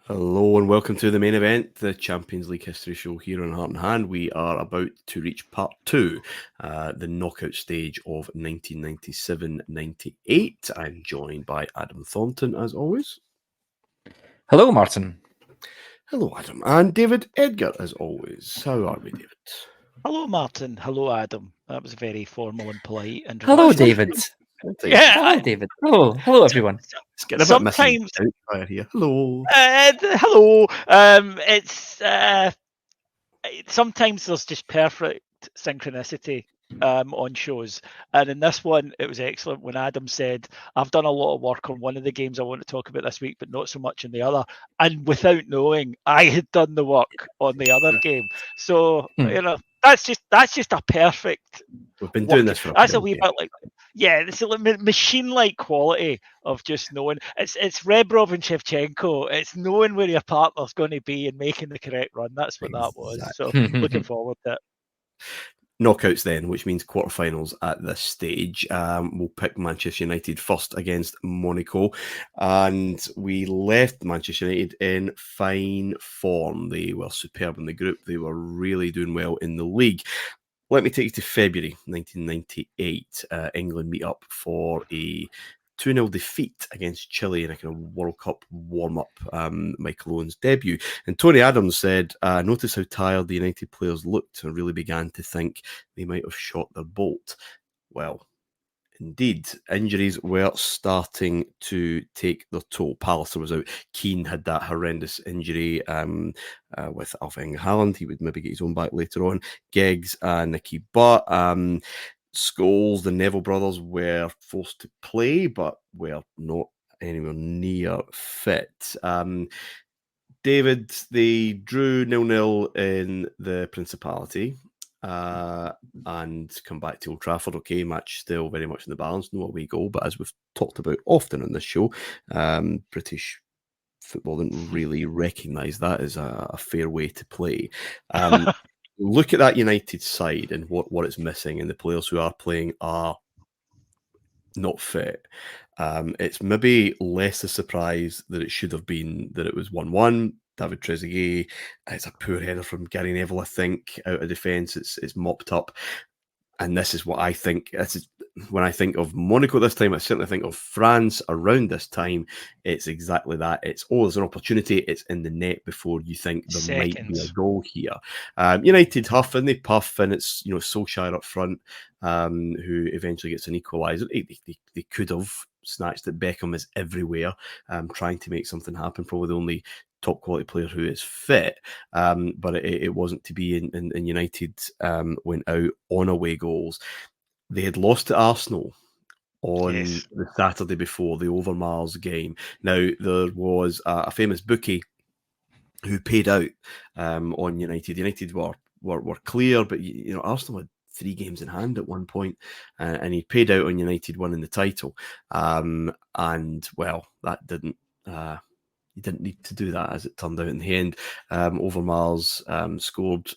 Hello and welcome to the main event, the Champions League history show here on Heart and Hand. We are about to reach part two, the knockout stage of 1997-98. I'm joined by Adam Thornton, as always. Hello, Martin. Hello, Adam. And David Edgar, as always. How are we, David? Hello, Martin. Hello, Adam. That was very formal and polite. Hello, David. Hello, David. Hello, everyone. It's getting a bit missing out here. Hello. Hello. It's sometimes there's just perfect synchronicity on shows, and in this one it was excellent when Adam said, I've done a lot of work on one of the games I want to talk about this week, but not so much in the other, and without knowing I had done the work on the other game. So that's just a perfect. We've been doing this for that's a wee bit like, it's a machine-like quality of just knowing. It's Rebrov and Shevchenko. It's knowing where your partner's going to be and making the correct run. That's what that was. So looking forward to it. Knockouts then, which means quarterfinals at this stage. We'll pick Manchester United first against Monaco, and we left Manchester United in fine form. They were superb in the group. They were really doing well in the league. Let me take you to February 1998. England meet up for a 2-0 defeat against Chile in a kind of World Cup warm-up, Michael Owen's debut. And Tony Adams said, notice how tired the United players looked and really began to think they might have shot their bolt. Well, indeed, injuries were starting to take their toll. Pallister was out. Keane had that horrendous injury with Erling Haaland. He would maybe get his own back later on. Giggs and Nicky Butt. Scholes, the Neville brothers were forced to play, but were not anywhere near fit. David, they drew 0-0 in the Principality and come back to Old Trafford. Okay, match still very much in the balance, no away goal, but as we've talked about often on this show, British football didn't really recognise that as a fair way to play. Look at that United side and what it's missing, and the players who are playing are not fit. It's maybe less a surprise that it should have been that it was 1-1. David Trezeguet, it's a poor header from Gary Neville, I think, out of defence. It's mopped up. And this is what I think. When I think of Monaco this time, I certainly think of France around this time. It's exactly that. It's, there's an opportunity. It's in the net before you think there might be a goal here. United huff and they puff, and it's Solskjaer up front who eventually gets an equaliser. They could have snatched it. Beckham is everywhere, trying to make something happen. Probably the only top quality player who is fit, but it wasn't to be, and United went out on away goals. They had lost to Arsenal on the Saturday before the Overmars game. Now, there was a famous bookie who paid out on United. United were clear, but Arsenal had 3 games in hand at one point, and he paid out on United winning the title. And well, that didn't. He didn't need to do that, as it turned out in the end. Overmars scored,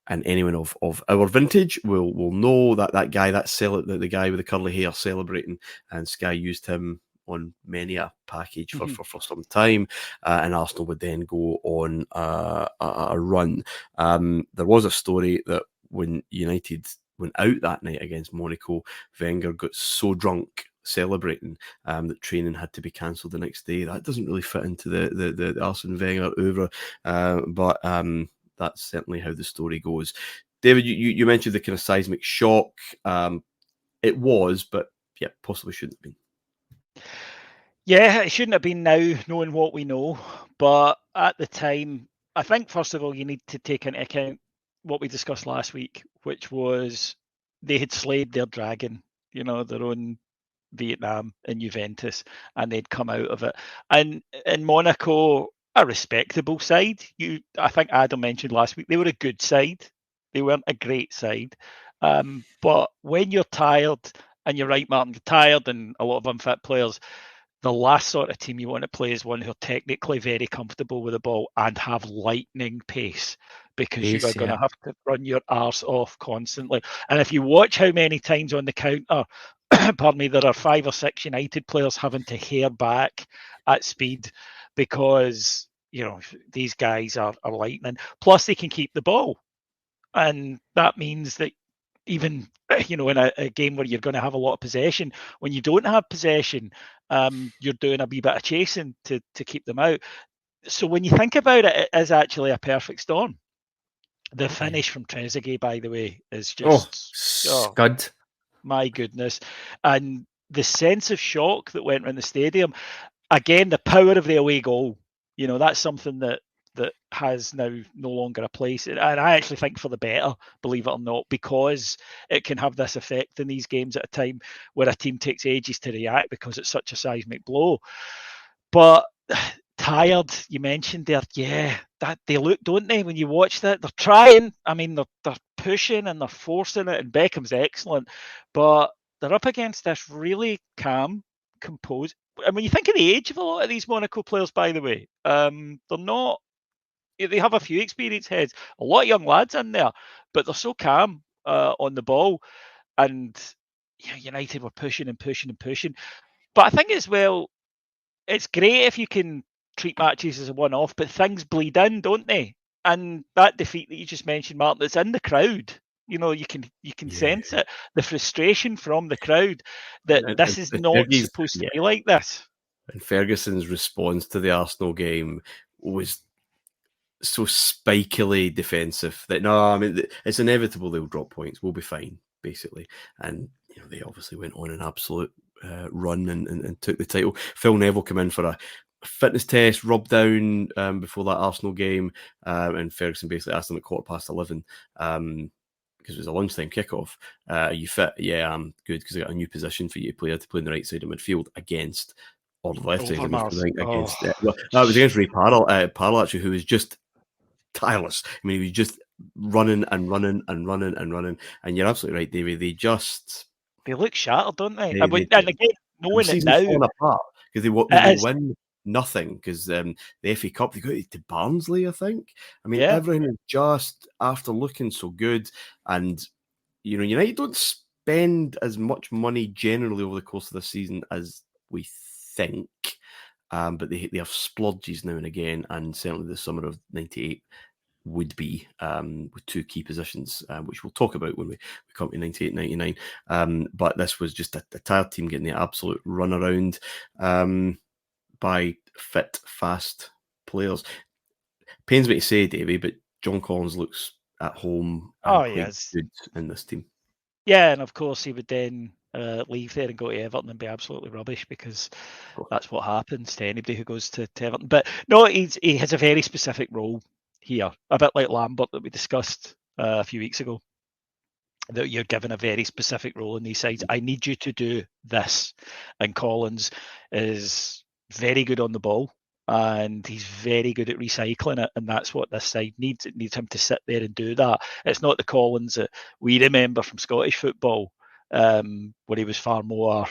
and anyone of our vintage will know that guy, the guy with the curly hair celebrating, and Sky used him on many a package for some time, and Arsenal would then go on a run. There was a story that when United went out that night against Monaco, Wenger got so drunk celebrating that training had to be cancelled the next day. That doesn't really fit into the Arsene Wenger oeuvre, but that's certainly how the story goes. David, you mentioned the kind of seismic shock. It was, but yeah, possibly shouldn't have been. Yeah, it shouldn't have been now, knowing what we know. But at the time, I think, first of all, you need to take into account what we discussed last week, which was they had slayed their dragon, their own Vietnam and Juventus, and they'd come out of it. And in Monaco, a respectable side. I think Adam mentioned last week, they were a good side. They weren't a great side. But when you're tired, and you're right, Martin, you're tired and a lot of unfit players, the last sort of team you want to play is one who are technically very comfortable with the ball and have lightning pace, because you are going to have to run your arse off constantly. And if you watch how many times on the counter, pardon me, there are 5 or 6 United players having to hair back at speed because these guys are lightning. Plus, they can keep the ball. And that means that even, in a game where you're going to have a lot of possession, when you don't have possession, you're doing a wee bit of chasing to keep them out. So when you think about it, it is actually a perfect storm. The finish from Trezeguet, by the way, is just scud. My goodness. And the sense of shock that went around the stadium, again, the power of the away goal, that's something that has now no longer a place. And I actually think for the better, believe it or not, because it can have this effect in these games at a time where a team takes ages to react because it's such a seismic blow. But tired, you mentioned there, that they look, don't they, when you watch that? They're trying. I mean, they're pushing and they're forcing it, and Beckham's excellent. But they're up against this really calm, composed. And when you think of the age of a lot of these Monaco players, by the way, they're not. They have a few experienced heads, a lot of young lads in there, but they're so calm on the ball. And United were pushing and pushing and pushing. But I think as well, it's great if you can treat matches as a one-off, but things bleed in, don't they? And that defeat that you just mentioned, Martin, that's in the crowd. You can sense it, the frustration from the crowd that this is not supposed to be like this. And Ferguson's response to the Arsenal game was so spikily defensive that it's inevitable they'll drop points. We'll be fine, basically. And they obviously went on an absolute run and took the title. Phil Neville came in for a fitness test, rubbed down before that Arsenal game, and Ferguson basically asked him at 11:15 because it was a lunchtime kickoff. Are you fit? Yeah, I'm good because I got a new position for you to play. I had to play on the right side of midfield against or the left side of midfield. That was against Ray Parle actually, who was just tireless. I mean, he was just running and running and running and running. And you're absolutely right, David. They look shattered, don't they? And again, knowing it now, falling apart because they will win nothing because the FA Cup they got it to Barnsley, I think. I mean, everything is just after looking so good, and United don't spend as much money generally over the course of the season as we think. But they have splodges now and again, and certainly the summer of '98 would be with two key positions, which we'll talk about when we come to 98-99. But this was just a tired team getting the absolute run around by fit, fast players. Pains me to say, Davey, but John Collins looks at home and good in this team. Yeah, and of course he would then leave there and go to Everton and be absolutely rubbish because that's what happens to anybody who goes to Everton. But no, he has a very specific role here, a bit like Lambert that we discussed a few weeks ago, that you're given a very specific role in these sides. I need you to do this. And Collins is very good on the ball and he's very good at recycling it, and that's what this side needs. It needs him to sit there and do that. It's not the Collins that we remember from Scottish football, where he was far more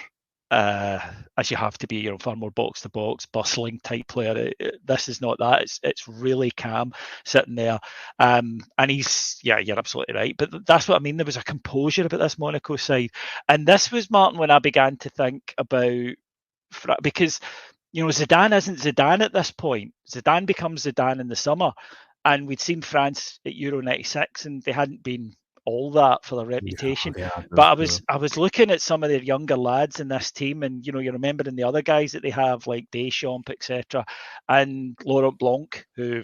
as you have to be, far more box to box, bustling type player. This is not that. It's really calm sitting there, and he's you're absolutely right. But that's what I mean. There was a composure about this Monaco side, and this was, Martin, when I began to think about, because Zidane isn't Zidane at this point. Zidane becomes Zidane in the summer, and we'd seen France at Euro '96, and they hadn't been all that for their reputation. But I was looking at some of their younger lads in this team, and you're remembering the other guys that they have, like Deschamps, etc., and Laurent Blanc, who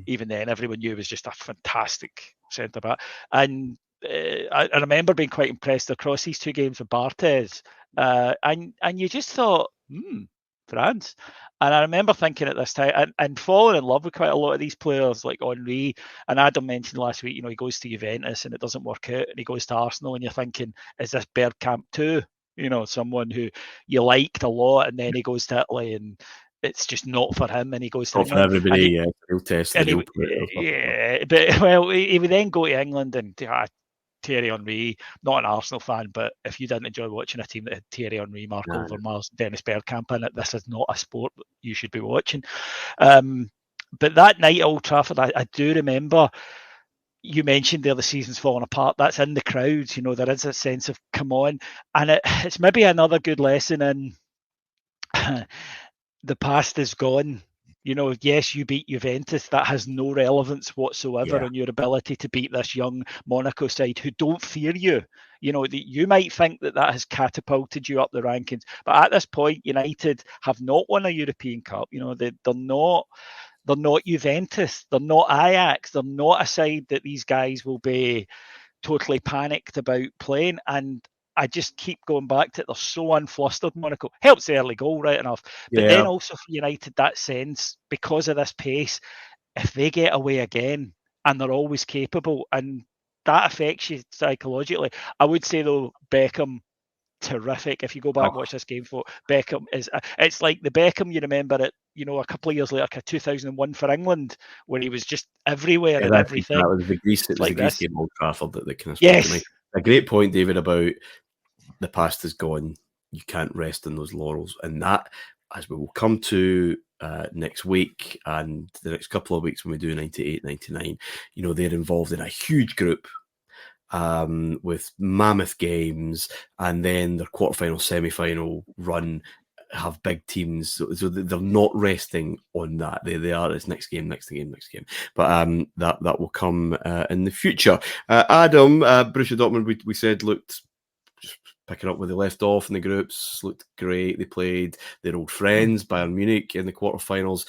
even then everyone knew was just a fantastic centre back. And I remember being quite impressed across these two games with Barthez, and you just thought, France. And I remember thinking at this time and falling in love with quite a lot of these players, like Henry. And Adam mentioned last week, he goes to Juventus and it doesn't work out, and he goes to Arsenal, and you're thinking, is this Bergkamp too? Someone who you liked a lot, and then he goes to Italy and it's just not for him, and he goes to England. For everybody, real test. But he would then go to England and Thierry Henry, not an Arsenal fan, but if you didn't enjoy watching a team that had Thierry Henry, Marc Overmars, Dennis Bergkamp in it, this is not a sport that you should be watching. But that night at Old Trafford, I do remember, you mentioned there the season's falling apart. That's in the crowds, there is a sense of come on. And it's maybe another good lesson in the past is gone. Yes, you beat Juventus. That has no relevance whatsoever Yeah. on your ability to beat this young Monaco side who don't fear you. You might think that has catapulted you up the rankings, but at this point, United have not won a European Cup. They're not Juventus. They're not Ajax. They're not a side that these guys will be totally panicked about playing. And I just keep going back to it. They're so unflustered, Monaco. Helps the early goal, right enough. But then also for United, that sense, because of this pace, if they get away again, and they're always capable, and that affects you psychologically. I would say, though, Beckham, terrific. If you go back and watch this game, for Beckham it's like the Beckham you remember it, a couple of years later, like 2001 for England, where he was just everywhere and everything. That was the Greece like the Greece game, Old Trafford, that kind of yes. spoke to me. A great point, David, about the past is gone. You can't rest on those laurels, and that, as we will come to next week and the next couple of weeks when we do 98, 99, they're involved in a huge group with mammoth games, and then their quarterfinal, semi-final run have big teams, so they're not resting on that. They are. It's next game. But that will come in the future. Adam, Borussia Dortmund, we said looked just picking up where they left off in the groups, looked great. They played their old friends, Bayern Munich, in the quarterfinals.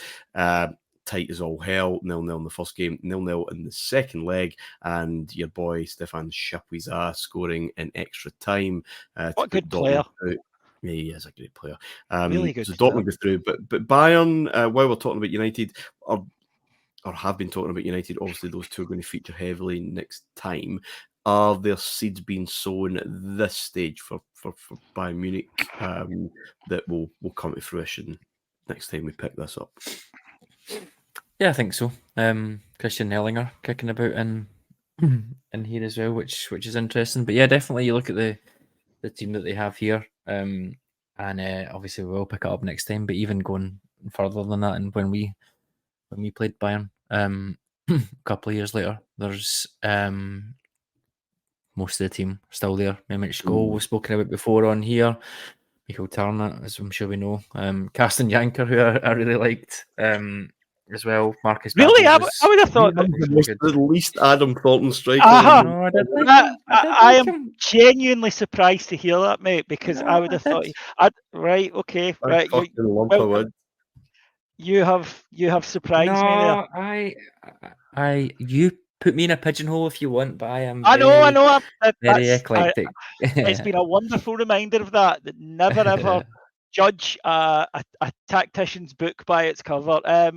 Tight as all hell, 0-0 in the first game, 0-0 in the second leg, and your boy Stefan Chapuisat scoring in extra time. What a good player. Yeah, he is a great player. Really good. So Dortmund goes through, but Bayern, while we're talking about United, or have been talking about United, obviously those two are going to feature heavily next time. Are there seeds being sown at this stage for Bayern Munich that will come to fruition next time we pick this up? Yeah, I think so. Christian Ellinger kicking about in here as well, which is interesting. But yeah, definitely you look at the team that they have here, and obviously we'll pick it up next time. But even going further than that, and when we played Bayern a couple of years later, there's most of the team still there. Mehmet Scholl we've spoken about before on here. Michael Turner, as I'm sure we know. Carsten Janker, who I really liked as well. Marcus Really? Babbel I would have thought the least Adam Thornton striker. No, I did like him. I am genuinely surprised to hear that, mate, because I would have thought. Right, okay, right. You have surprised me there. You put me in a pigeonhole if you want, but I am. I know. Very eclectic. It's been a wonderful reminder of that never ever judge a tactician's book by its cover. I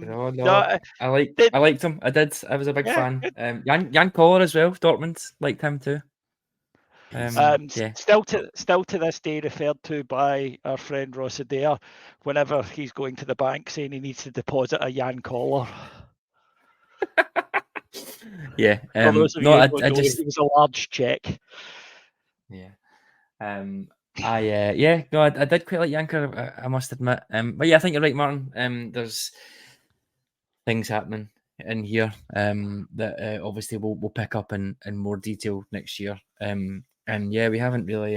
liked him. I did. I was a big fan. Jan Koller as well. Dortmund liked him too. Still to this day referred to by our friend Ross Adair whenever he's going to the bank saying he needs to deposit a Jan Koller. Yeah. For those of you who don't know, it was a large check. Yeah. I did quite like Janker, I must admit. But yeah, I think you're right, Martin. There's things happening in here that obviously we'll pick up in more detail next year. And yeah, we haven't really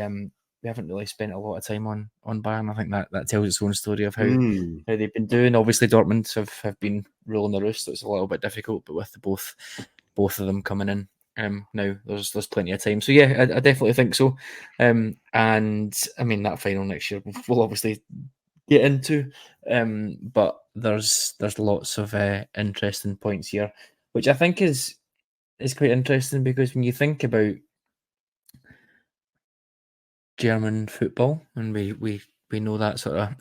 spent a lot of time on Bayern. I think that tells its own story of how they've been doing. Obviously, Dortmund have been ruling the roost, so it's a little bit difficult. But with both of them coming in now, there's plenty of time. So yeah, I definitely think so. And I mean that final next year we'll obviously get into. But there's lots of interesting points here, which I think is quite interesting because when you think about German football, and we know that sort of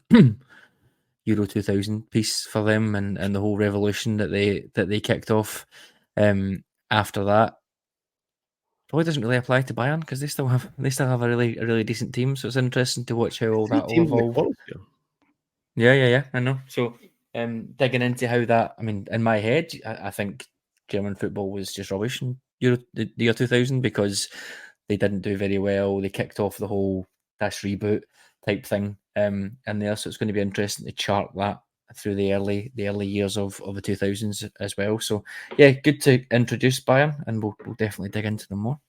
Euro 2000 piece for them, and the whole revolution that they kicked off after that. Probably doesn't really apply to Bayern because they still have a really decent team. So it's interesting to watch how all that will evolve. Yeah, I know. So digging into how that, I mean, in my head, I think German football was just rubbish in the year 2000 because they didn't do very well. They kicked off the whole dash reboot type thing in there. So it's going to be interesting to chart that through the early years of the 2000s as well. So yeah, good to introduce Bayern, and we'll definitely dig into them more.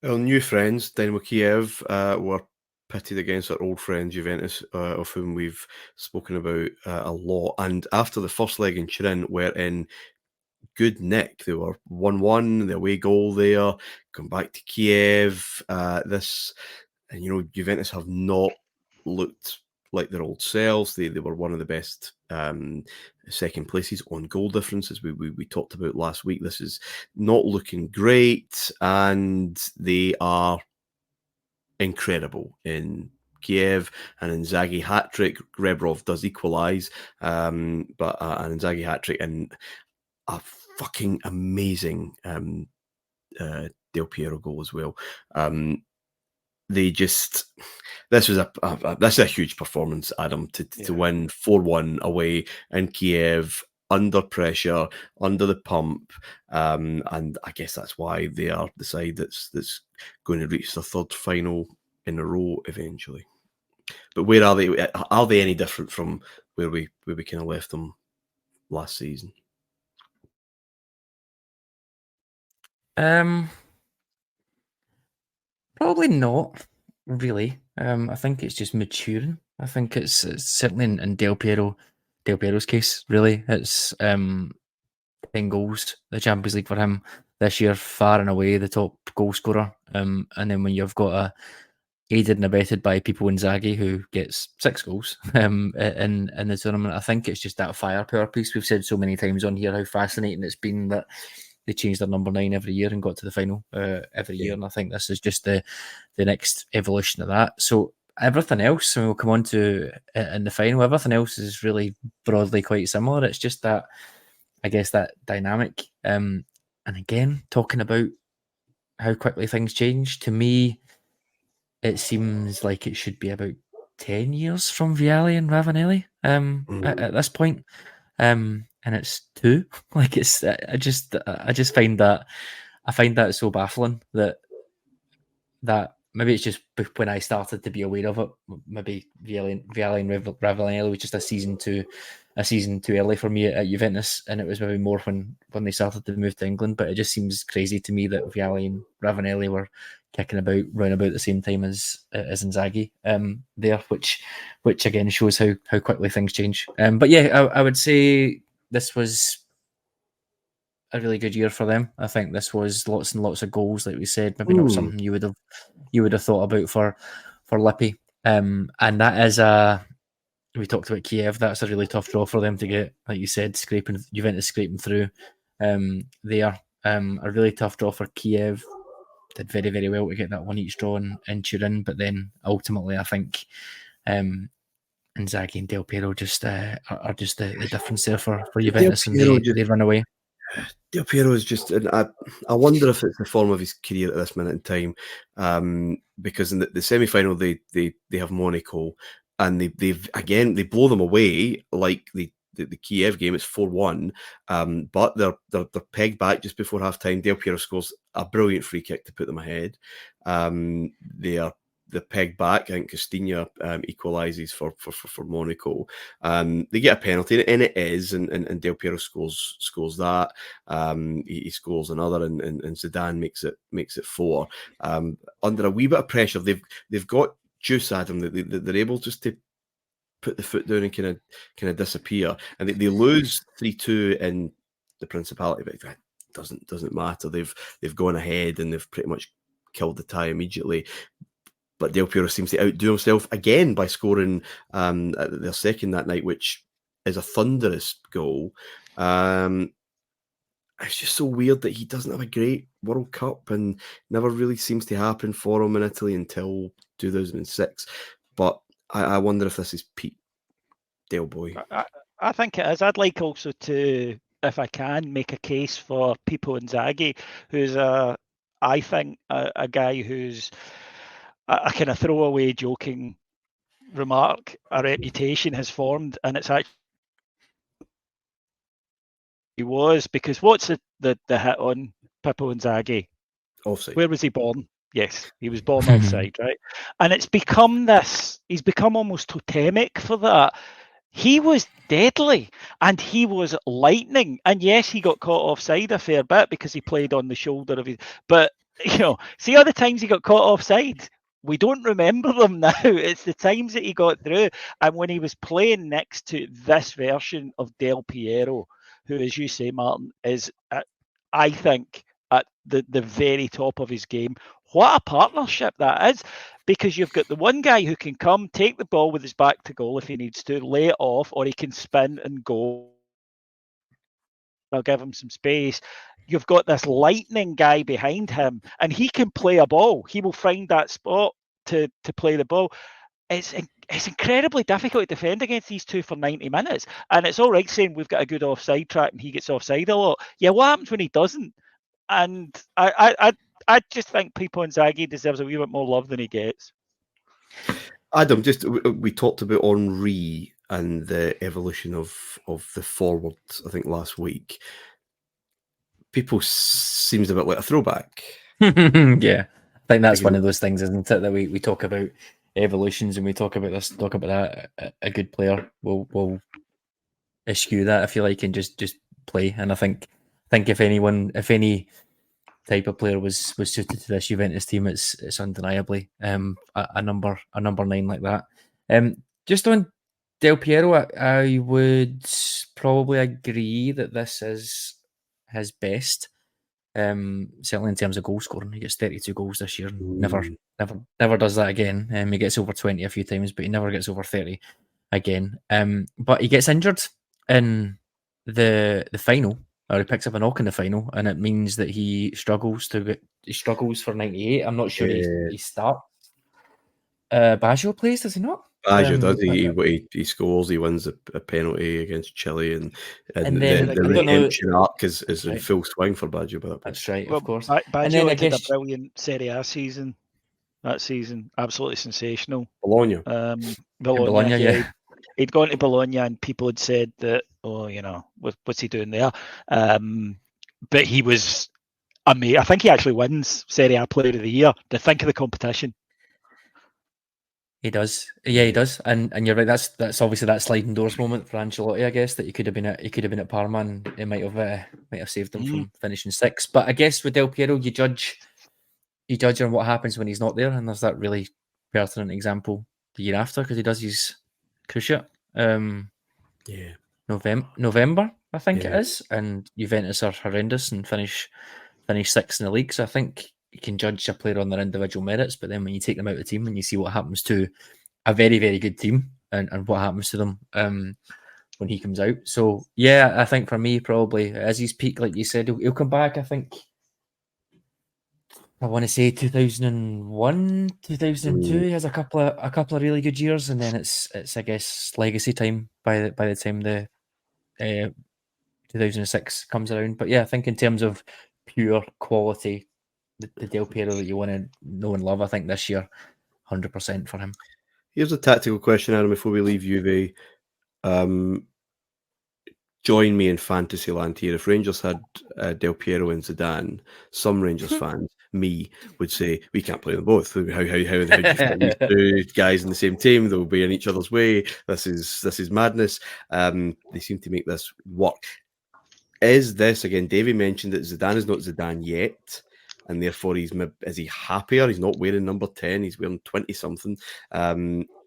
Our new friends, Dynamo Kiev, were pitted against our old friend Juventus, of whom we've spoken about a lot. And after the first leg in Turin, we're in good nick. They were 1-1, the away goal there, come back to Kiev. Juventus have not looked like their old selves. They were one of the best second places on goal differences we talked about last week. This is not looking great, and they are incredible in Kiev. An Inzaghi hat-trick. Rebrov does equalise, but an Inzaghi hat-trick and a fucking amazing Del Piero goal as well. This was a huge performance, Adam, to win 4-1 away in Kiev, under pressure, under the pump, and I guess that's why they are the side that's going to reach the third final in a row eventually. But where are they? Are they any different from where we kind of left them last season? Probably not really. I think it's just maturing. I think it's certainly in Del Piero's case. Really, it's 10 goals, the Champions League for him this year, far and away the top goal scorer. And then when you've got aided and abetted by Pippo Inzaghi, who gets 6 goals in the tournament, I think it's just that firepower piece. We've said so many times on here how fascinating it's been that they changed their number 9 every year and got to the final every year. And I think this is just the next evolution of that. So everything else, and we'll come on to in the final, everything else is really broadly quite similar. It's just that, I guess, that dynamic. And again, talking about how quickly things change, to me, it seems like it should be about 10 years from Vialli and Ravanelli at this point. And it's 2. Like, it's I just find that so baffling that maybe it's just when I started to be aware of it. Maybe Vialli and Ravanelli was just a season too early for me at Juventus, and it was maybe more when they started to move to England. But it just seems crazy to me that Vialli and Ravanelli were kicking about round about the same time as Inzaghi there, which again shows how quickly things change. But yeah, I would say this was a really good year for them. I think this was lots and lots of goals, like we said. Maybe not something you would have thought about for Lippi. And that is we talked about Kiev. That's a really tough draw for them to get, like you said, Juventus scraping through. They are a really tough draw for Kiev. Did very, very well to get that 1 each draw in Turin, but then ultimately I think Inzaghi and Del Piero just are just the difference there for Juventus, and they run away. Del Piero is just, and I wonder if it's the form of his career at this minute in time, because in the semi-final they have Monaco, and they blow them away like the Kiev game. It's 4-1, but they're pegged back just before half time. Del Piero scores a brilliant free kick to put them ahead. They're pegged back. I think Castagna equalises for Monaco. They get a penalty, and it is, and Del Piero scores that. He scores another, and Zidane makes it 4. Under a wee bit of pressure, they've got juice, Adam. They're able just to put the foot down and kind of disappear, and they lose 3-2 in the Principality, but that doesn't matter. They've gone ahead and they've pretty much killed the tie immediately. But Del Piero seems to outdo himself again by scoring their second that night, which is a thunderous goal. It's just so weird that he doesn't have a great World Cup, and never really seems to happen for him in Italy until 2006. But I wonder if this is peak Del Boy. I think it is. I'd like also to, if I can, make a case for Pippo Inzaghi, who's I think a guy who's a kind of throwaway joking remark. A reputation has formed, and it's actually he was, because what's the hit on Pippo Inzaghi? Offside. Where was he born? Yes, he was born offside, right? And it's become this, he's become almost totemic for that. He was deadly and he was lightning. And yes, he got caught offside a fair bit because he played on the shoulder of his, but see other times he got caught offside we don't remember them now. It's the times that he got through. And when he was playing next to this version of Del Piero, who, as you say, Martin, is, I think, at the very top of his game. What a partnership that is, because you've got the one guy who can come, take the ball with his back to goal if he needs to, lay it off, or he can spin and go. I'll give him some space. You've got this lightning guy behind him, and he can play a ball. He will find that spot to play the ball. It's incredibly difficult to defend against these two for 90 minutes. And it's all right saying we've got a good offside track and he gets offside a lot. Yeah, what happens when he doesn't? And I just think Pippo Inzaghi deserves a wee bit more love than he gets. Adam, we talked about Henry and the evolution of the forwards, I think, last week. People seems a bit like a throwback. Yeah, I think that's one of those things, isn't it? That we talk about evolutions and we talk about this, talk about that. A good player will eschew that, if you like, and just play. And I think if any type of player was suited to this Juventus team, it's undeniably a number 9 like that. Just on Del Piero, I would probably agree that this is his best. Certainly in terms of goal scoring, he gets 32 goals this year. Never does that again. He gets over 20 a few times, but he never gets over 30 again. But he gets injured in the final, or he picks up a knock in the final, and it means that he struggles for 98. I'm not sure he starts. Baggio plays, does he not? Baggio does. He scores. He wins a penalty against Chile, and then the redemption arc is in full swing for Baggio. But that's right, of course. Baggio had a brilliant Serie A season. That season, absolutely sensational. Bologna. Bologna, yeah. He'd gone to Bologna, and people had said that, what's he doing there? But he was amazing. I think he actually wins Serie A Player of the Year. To think of the competition. He does, yeah, he does, and you're right. That's obviously that sliding doors moment for Ancelotti, I guess, that he could have been at Parma, and it might have saved him from finishing 6th. But I guess with Del Piero, you judge on what happens when he's not there, and there's that really pertinent example the year after, because he does his cruciate, November, I think it is, and Juventus are horrendous and finish 6th in the league. So I think you can judge a player on their individual merits, but then when you take them out of the team and you see what happens to a very, very good team and what happens to them when he comes out. So yeah, I think for me, probably as he's peak, like you said, he'll come back. I think I want to say 2001, 2002. He has a couple of really good years, and then it's I guess legacy time by the time the 2006 comes around. But yeah, I think in terms of pure quality, the Del Piero that you want to know and love, I think this year, 100% for him. Here's a tactical question, Adam, before we leave Juve. Join me in fantasy land here. If Rangers had Del Piero and Zidane, some Rangers fans, me, would say, we can't play them both. How do you fit these two guys in the same team? They'll be in each other's way. This is madness. They seem to make this work. Is this, again, Davey mentioned that Zidane is not Zidane yet, and therefore is he happier? He's not wearing number 10, he's wearing 20-something.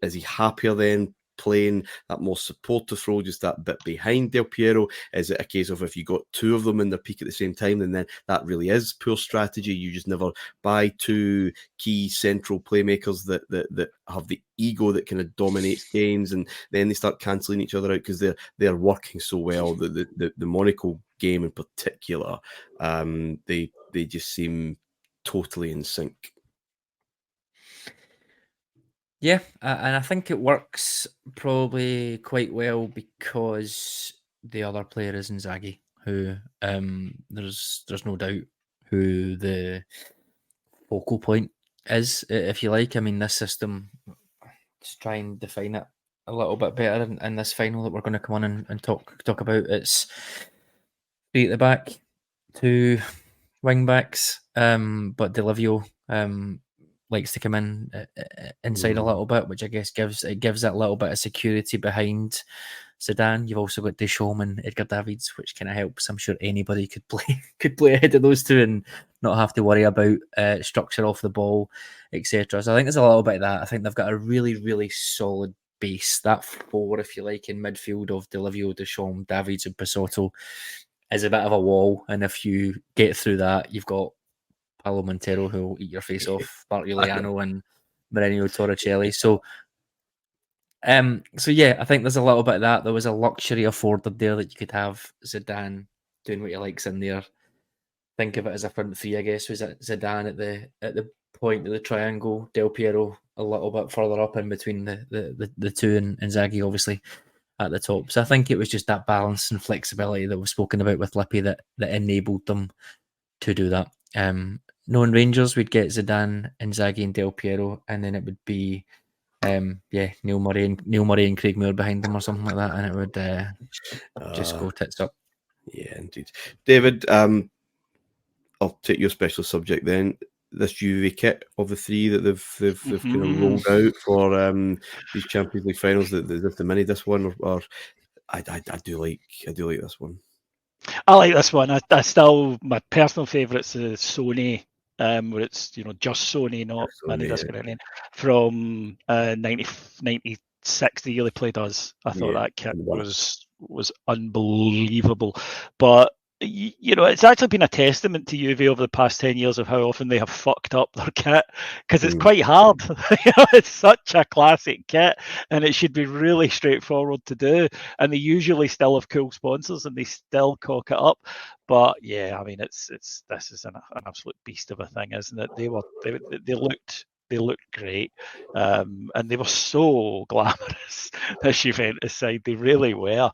Is he happier then playing that more supportive role, just that bit behind Del Piero? Is it a case of if you got two of them in their peak at the same time, then that really is poor strategy? You just never buy two key central playmakers that have the ego that kind of dominates games, and then they start cancelling each other out because they're working so well. The Monaco game in particular, they just seem totally in sync. Yeah, and I think it works probably quite well because the other player is Inzaghi, who there's no doubt who the focal point is, if you like. I mean, this system, just try and define it a little bit better in this final that we're going to come on and talk about. It's 3 at the back, 2 wing backs, but Delivio likes to come in inside a little bit, which I guess gives that little bit of security behind Zidane. You've also got Deschamps and Edgar Davids, which kind of helps. I'm sure anybody could play ahead of those two and not have to worry about structure off the ball, etc. So I think there's a little bit of that. I think they've got a really, really solid base. That four, if you like, in midfield of Delivio, Deschamps, Davids, and Pisotto is a bit of a wall. And if you get through that, you've got Paolo Montero who will eat your face off, Bart Giuliano and Mourinho Torricelli. So yeah, I think there's a little bit of that. There was a luxury afforded there that you could have Zidane doing what he likes in there. Think of it as a front three, I guess. Was it Zidane at the point of the triangle, Del Piero a little bit further up in between the two, and Inzaghi obviously at the top. So I think it was just that balance and flexibility that was spoken about with Lippi that enabled them to do that. Knowing Rangers, we'd get Zidane, Inzaghi, and Del Piero, and then it would be Neil Murray and Craig Moore behind them or something like that, and it would just go tits up. Yeah, indeed. David, I'll take your special subject then. This Juve kit of the three that they've kind of rolled out for these Champions League finals. The mini this one, or I do like this one. I like this one. I still, my personal favourite's the Sony, where it's just Sony, not mini disc or anything, from 96, the year they played us. I thought that kit was unbelievable, but it's actually been a testament to Juve over the past 10 years of how often they have fucked up their kit, because it's quite hard. It's such a classic kit, and it should be really straightforward to do. And they usually still have cool sponsors, and they still cock it up. But yeah, I mean, this is an absolute beast of a thing, isn't it? They looked great, and they were so glamorous. This Juventus side, they really were.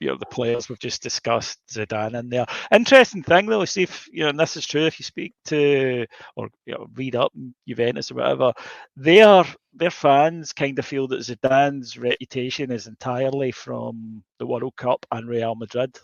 The players we've just discussed, Zidane in there. Interesting thing though, see if and this is true, if you speak to or read up Juventus or whatever, their fans kind of feel that Zidane's reputation is entirely from the World Cup and Real Madrid.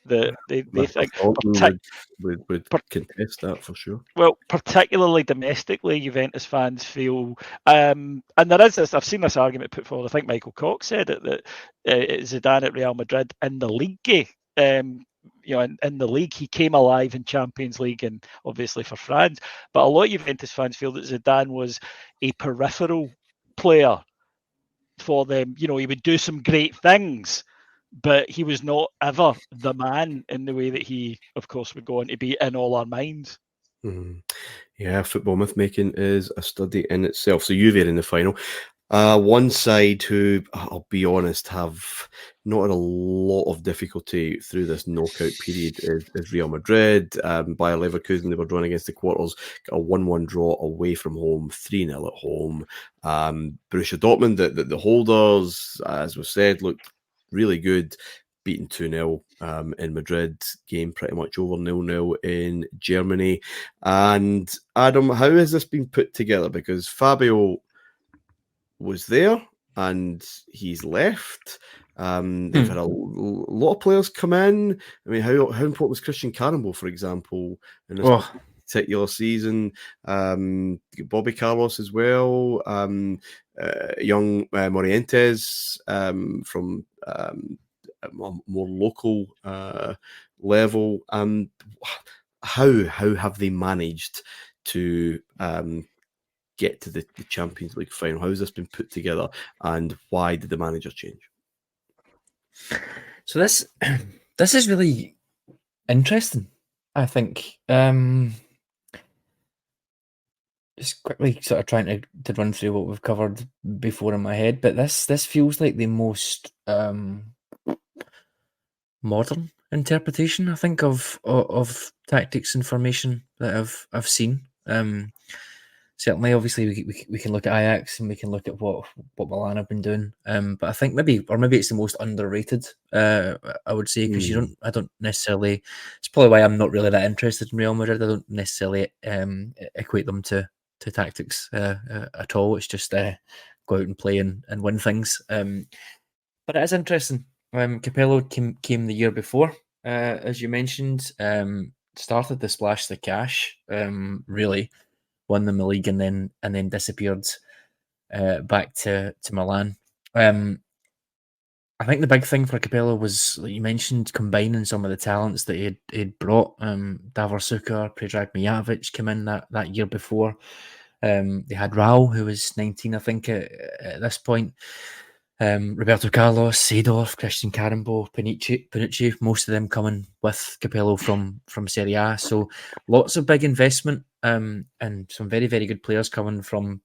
They think would contest that for sure. Well, particularly domestically, Juventus fans feel, and there is this. I've seen this argument put forward. I think Michael Cox said it, that Zidane at Real Madrid in the league, in the league, he came alive in Champions League and obviously for France. But a lot of Juventus fans feel that Zidane was a peripheral player for them. He would do some great things, but he was not ever the man in the way that he, of course, would go on to be in all our minds. Mm-hmm. Yeah, football myth making is a study in itself. So Juve in the final. One side who, I'll be honest, have not had a lot of difficulty through this knockout period is Real Madrid. Bayer Leverkusen, they were drawn against the quarters, got a 1-1 draw away from home, 3-0 at home. Borussia Dortmund, the holders, as was said, looked really good, beaten 2-0 in Madrid, game pretty much over 0-0 in Germany. And Adam, how has this been put together? Because Fabio was there and he's left. They've had a lot of players come in. I mean, how important was Christian Carambo, for example, in this particular season? Bobby Carlos as well. Young Morientes from a more local level. How have they managed to get to the Champions League final? How has this been put together, and why did the manager change? So this is really interesting, I think. Just quickly sort of trying to run through what we've covered before in my head, but this feels like the most modern interpretation, I think, of tactics and formation that I've seen. Certainly, obviously, we can look at Ajax and we can look at what Milan have been doing. But I think maybe it's the most underrated. I would say, because I don't necessarily. It's probably why I'm not really that interested in Real Madrid. I don't necessarily equate them to tactics at all. It's just go out and play and win things. But it is interesting. Capello came the year before, as you mentioned. Started to splash the cash. Really. Won them the league and then disappeared back to Milan. I think the big thing for Capello was, like you mentioned, combining some of the talents that he'd brought. Davor Suker, Predrag Mijatović came in that year before. They had Raul, who was 19, I think, at this point. Roberto Carlos, Seedorf, Christian Carambo, Panucci, most of them coming with Capello from Serie A. So lots of big investment and some very, very good players coming from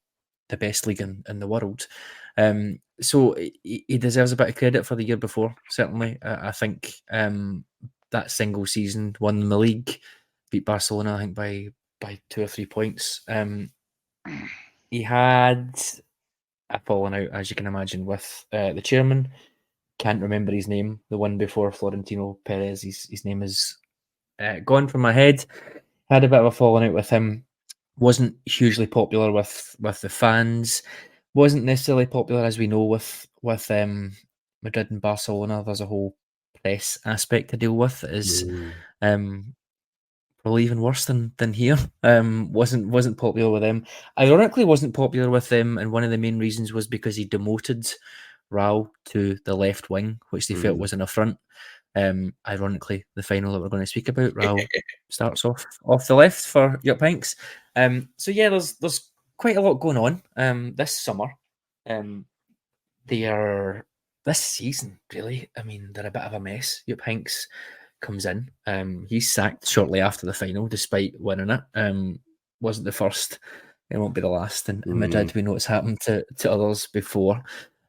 the best league in the world. So he deserves a bit of credit for the year before, certainly. I think that single season, won the league, beat Barcelona, I think, by 2 or 3 points. He had a falling out, as you can imagine, with the chairman. Can't remember his name. The one before Florentino Perez, his name is gone from my head. Had a bit of a falling out with him. Wasn't hugely popular with the fans. Wasn't necessarily popular, as we know, with Madrid and Barcelona. There's a whole press aspect to deal with that is probably even worse than here. Wasn't popular with them. Ironically, wasn't popular with them, and one of the main reasons was because he demoted Raul to the left wing, which they felt was an affront. Ironically, the final that we're going to speak about, Raul starts off the left for Jupp Heynckes. So yeah, there's quite a lot going on this summer. They are this season, really. I mean, they're a bit of a mess. Jupp Heynckes comes in. He's sacked shortly after the final, despite winning it. Wasn't the first. It won't be the last. In Madrid, we know it's happened to others before.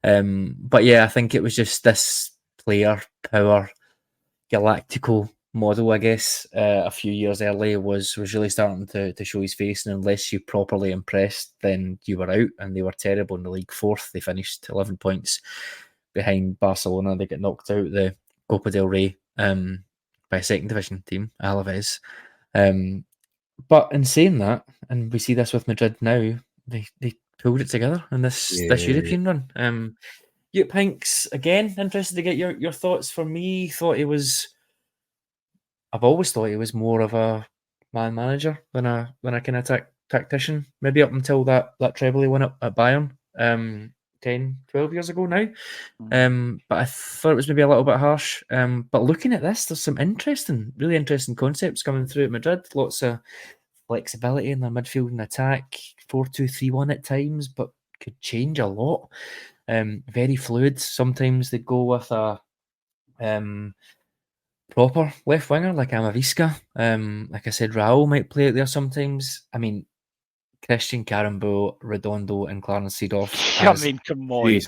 But yeah, I think it was just this player power galactical model, I guess, a few years early was really starting to show his face. And unless you properly impressed, then you were out. And they were terrible in the league, fourth. They finished 11 points behind Barcelona. They get knocked out the Copa del Rey by a second division team, Alaves. But in saying that, and we see this with Madrid now, they pulled it together in this European run. Jupp Heynckes, again, interested to get your thoughts. For me, I've always thought he was more of a man manager than a kind of tactician. Maybe up until that treble he won at Bayern 10, 12 years ago now. But I thought it was maybe a little bit harsh. But looking at this, there's some really interesting concepts coming through at Madrid. Lots of flexibility in their midfield and attack, 4-2-3-1 at times, but could change a lot. Very fluid. Sometimes they go with a proper left winger like Amavisca. Like I said, Raul might play it there sometimes. I mean, Christian Carambo, Redondo, and Clarence Seedorf. I mean, come on. A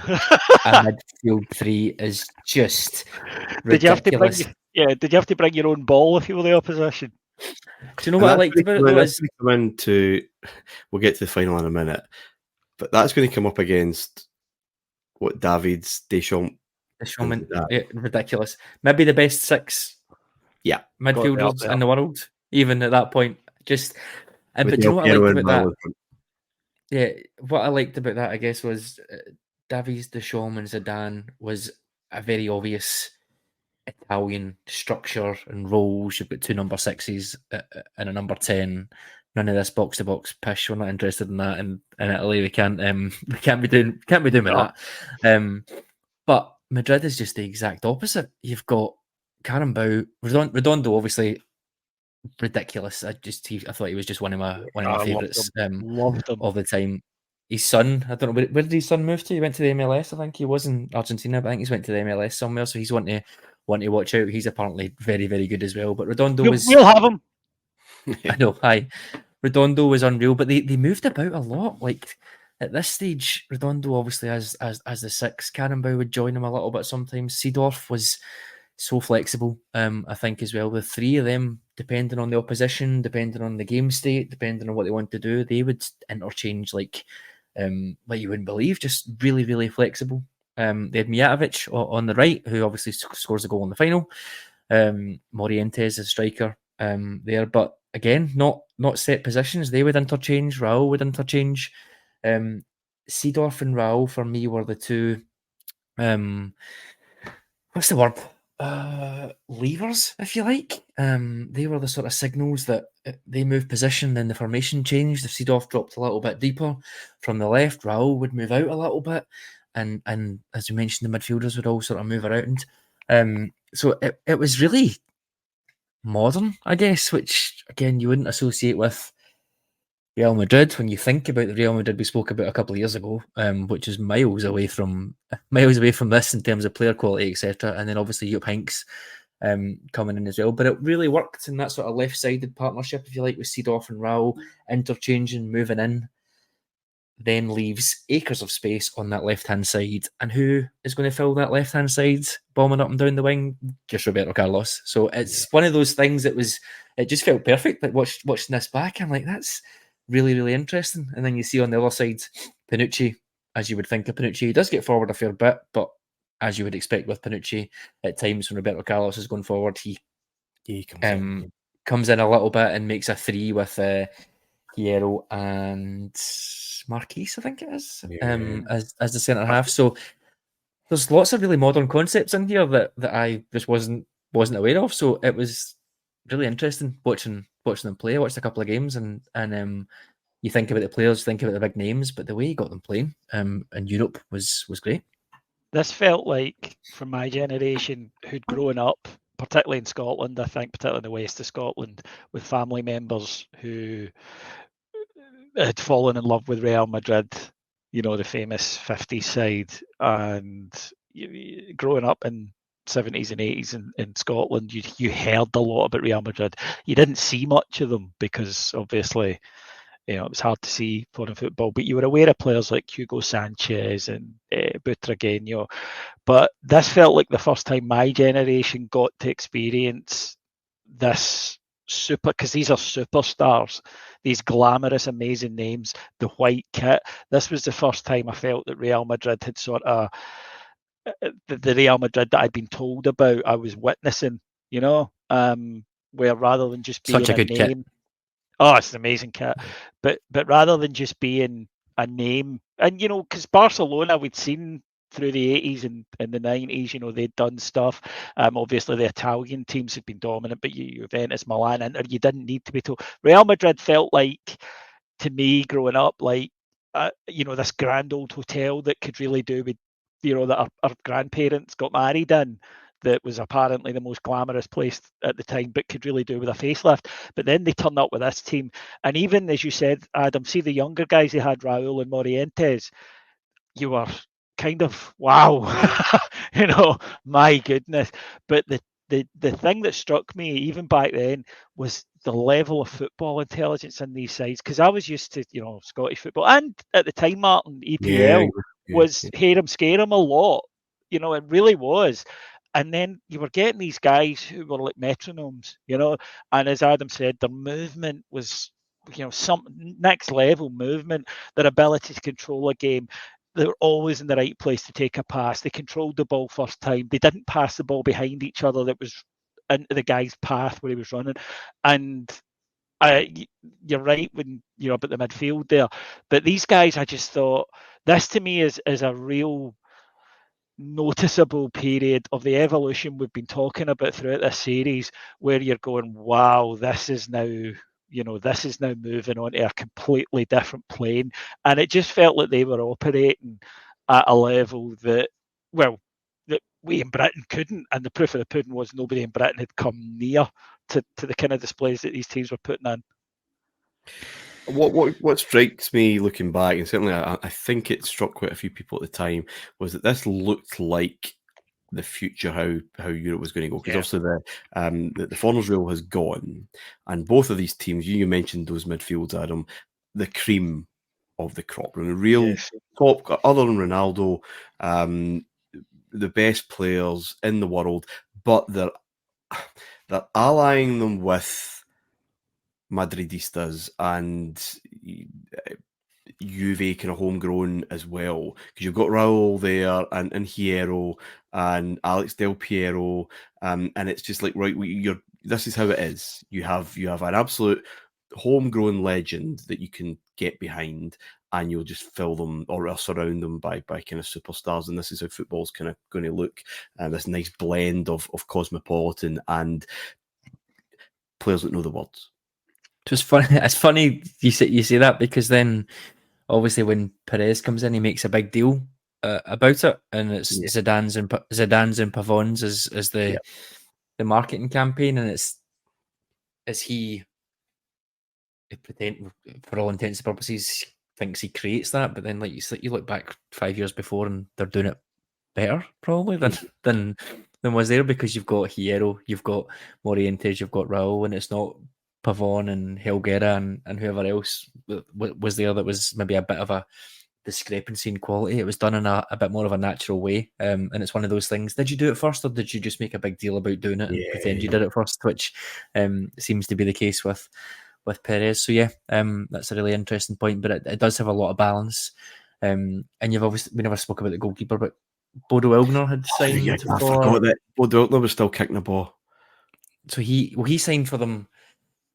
midfield three is just ridiculous. Did you have to bring your own ball if you were the opposition? Do you know what I liked about it? We'll get to the final in a minute, but that's going to come up against what David's Deschamps. Ridiculous. Maybe the best 6 midfielders in the world, even at that point. But do you know what I liked about that? Yeah, what I liked about that, I guess, was Davies, Deschamps and Zidane was a very obvious Italian structure and roles. You've got 2 number 6s and a number 10. None of this box to box pish. We're not interested in that in Italy. We can't be doing with that. But Madrid is just the exact opposite. You've got Carambau, Redondo, obviously ridiculous. I thought he was just one of my favourites of the time. His son, I don't know where did his son move to? He went to the MLS. I think he was in Argentina, but I think he's went to the MLS somewhere. So he's one to watch out. He's apparently very, very good as well. But Redondo we'll have him. I know. Redondo was unreal, but they moved about a lot. Like at this stage, Redondo obviously as the 6. Carambau would join him a little bit sometimes. Seedorf was so flexible, I think, as well. The 3 of them, depending on the opposition, depending on the game state, depending on what they want to do, they would interchange like you wouldn't believe. Just really, really flexible. They had Mijatović on the right, who obviously scores a goal in the final. Morientes as striker there, but again, not set positions. They would interchange. Raul would interchange. Seedorf and Raul for me were the 2. What's the word? Levers, if you like. They were the sort of signals that they moved position, then the formation changed. If Seedorf dropped a little bit deeper from the left, Raul would move out a little bit. and as you mentioned, the midfielders would all sort of move around. So it was really modern, I guess, which again you wouldn't associate with Real Madrid when you think about the Real Madrid we spoke about a couple of years ago, which is miles away from this in terms of player quality, etc. And then obviously Jupp Heynckes coming in as well. But it really worked in that sort of left-sided partnership, if you like, with Seedorf and Raul interchanging, moving in, then leaves acres of space on that left-hand side. And who is going to fill that left-hand side, bombing up and down the wing? Just Roberto Carlos. So it's one of those things it just felt perfect. Like watching this back, I'm like, that's really, really interesting. And then you see on the other side, Panucci, as you would think of Panucci, he does get forward a fair bit, but as you would expect with Panucci, at times when Roberto Carlos is going forward, he comes in a little bit and makes a 3 with Hierro and Marquise, I think it is, as the centre half. So there's lots of really modern concepts in here that I just wasn't aware of. So it was really interesting watching them play. I watched a couple of games and you think about the players, think about the big names, but the way he got them playing in Europe was great. This felt like, from my generation, who'd grown up, particularly in Scotland, I think, particularly in the west of Scotland, with family members who had fallen in love with Real Madrid, the famous 50s side, and growing up in 70s and 80s in Scotland, you heard a lot about Real Madrid. You didn't see much of them because obviously it was hard to see foreign football, but you were aware of players like Hugo Sanchez and Butragueño. But this felt like the first time my generation got to experience this because these are superstars, these glamorous, amazing names, the white kit. This was the first time I felt that Real Madrid had sort of the Real Madrid that I'd been told about, I was witnessing, where rather than just being such a good name, kit. Oh, it's an amazing kit, but rather than just being a name, and because Barcelona we'd seen through the 80s and the 90s, they'd done stuff. Obviously the Italian teams had been dominant, but Juventus, Milan, Inter, you didn't need to be told. Real Madrid felt like, to me, growing up, like this grand old hotel that could really do with, that our grandparents got married in. That was apparently the most glamorous place at the time, but could really do with a facelift. But then they turned up with this team. And even, as you said, Adam, see the younger guys they had, Raul and Morientes, you were kind of, wow, my goodness. But the thing that struck me, even back then, was the level of football intelligence in these sides. Because I was used to, Scottish football. And at the time, Martin, EPL was hear 'em, scare 'em a lot. It really was. And then you were getting these guys who were like metronomes, and as Adam said, their movement was, some next level movement, their ability to control a game. They were always in the right place to take a pass. They controlled the ball first time. They didn't pass the ball behind each other that was into the guy's path where he was running. And you're right when about the midfield there. But these guys, I just thought, this to me is a real noticeable period of the evolution we've been talking about throughout this series, where you're going, wow, this is now moving on to a completely different plane. And it just felt like they were operating at a level that we in Britain couldn't. And the proof of the pudding was nobody in Britain had come near to the kind of displays that these teams were putting in. What strikes me looking back, and certainly I think it struck quite a few people at the time, was that this looked like the future, how Europe was going to go. Because obviously the Foreigners' Rule has gone, and both of these teams, you mentioned those midfields, Adam, the cream of the crop, and the real top, other than Ronaldo, the best players in the world, but they're allying them with Madridistas and Juve kind of homegrown as well, because you've got Raul there and Hierro and Alex Del Piero, and it's just like, right, this is how it is. You have an absolute homegrown legend that you can get behind, and you'll just fill them or surround them by kind of superstars, and this is how football's kind of going to look. This nice blend of cosmopolitan and players that know the words. It's funny. It's funny you say that, because then obviously when Perez comes in, he makes a big deal about it, and it's Yeah. Zidane's and Pavon's as the marketing campaign, and he pretend for all intents and purposes thinks he creates that, but then like you look back 5 years before and they're doing it better probably than was there, because you've got Hierro, you've got Morientes, you've got Raul, and it's not Pavon and Helguera and whoever else was there that was maybe a bit of a discrepancy in quality. It was done in a bit more of a natural way, and it's one of those things. Did you do it first, or did you just make a big deal about doing it and pretend you did it first? Which seems to be the case with Perez. So yeah, that's a really interesting point, but it does have a lot of balance. And you've obviously, we never spoke about the goalkeeper, but Bodo Illgner had signed. I forgot that Bodo Illgner was still kicking the ball. So he signed for them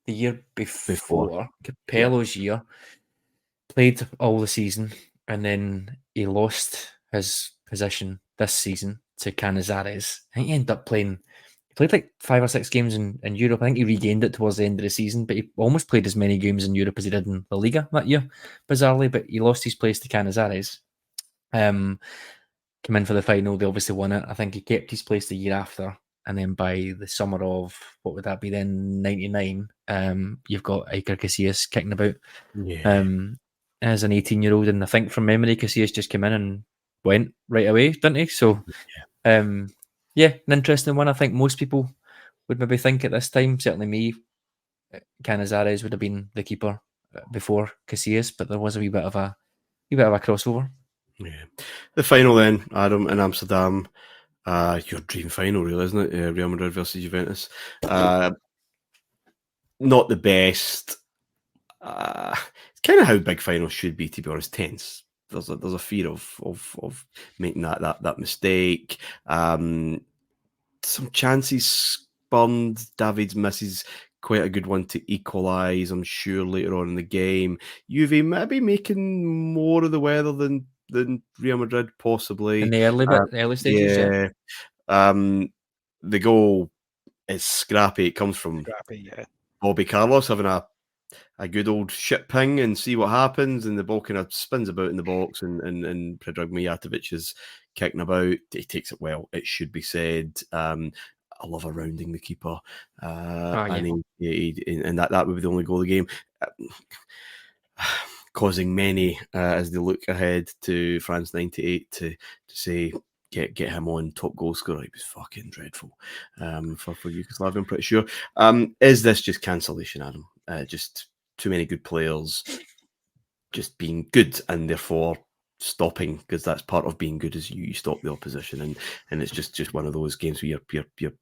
the year before. Capello's year, played all the season, and then he lost his position this season to Canizares. I think he ended up played like 5 or 6 games in Europe. I think he regained it towards the end of the season, but he almost played as many games in Europe as he did in La Liga that year, bizarrely. But he lost his place to Canizares. Came in for the final. They obviously won it. I think he kept his place the year after. And then by the summer of, what would that be then, 99, you've got Iker Casillas kicking about as an 18-year-old. And I think from memory, Casillas just came in and went right away, didn't he? So, an interesting one. I think most people would maybe think at this time, certainly me, Canizares would have been the keeper before Casillas, but there was a wee bit of a crossover. Yeah. The final then, Adam, in Amsterdam. Your dream final, really, isn't it? Real Madrid versus Juventus. Not the best. It's kind of how big finals should be, to be honest. Tense. There's a fear of making that mistake. Some chances spurned. Davids misses quite a good one to equalise, I'm sure, later on in the game. Juve maybe making more of the weather than Real Madrid, possibly. In the early stages, yeah. The goal is scrappy. It comes from Bobby Carlos having a good old shit ping and see what happens, and the ball kind of spins about in the box, and Predrag Mijatović is kicking about. He takes it well, it should be said. I love rounding the keeper, and that would be the only goal of the game, causing many as they look ahead to France '98 to say get him on top goal scorer. He was fucking dreadful for Yugoslavia, I'm pretty sure. Is this just cancellation, Adam? Just too many good players just being good and therefore stopping, because that's part of being good, is you stop the opposition, and it's just one of those games where you're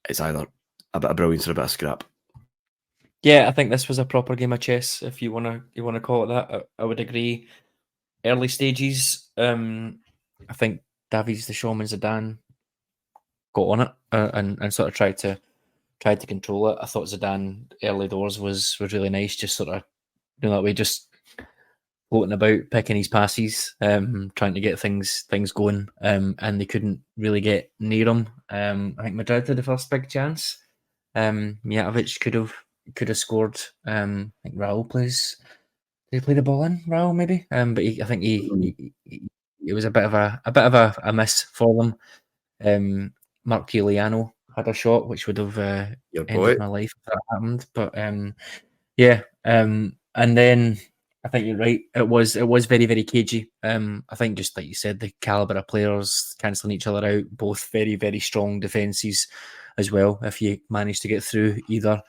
it's either a bit of brilliance or a bit of scrap. Yeah, I think this was a proper game of chess, if you wanna call it that. I would agree. Early stages, I think Davies, Deschamps, and Zidane got on it and sort of tried to control it. I thought Zidane early doors was really nice, just sort of that way, just floating about, picking his passes, trying to get things going, and they couldn't really get near him. I think Madrid had the first big chance. Mijatović could have scored. I think Raul plays. Did he play the ball in, Raul? Maybe. But I think it was a bit of a miss for them. Mark Giuliano had a shot which would have ended my life if that happened. But and then I think you're right. It was very, very cagey. I think, just like you said, the caliber of players cancelling each other out. Both very, very strong defences as well. If you manage to get through either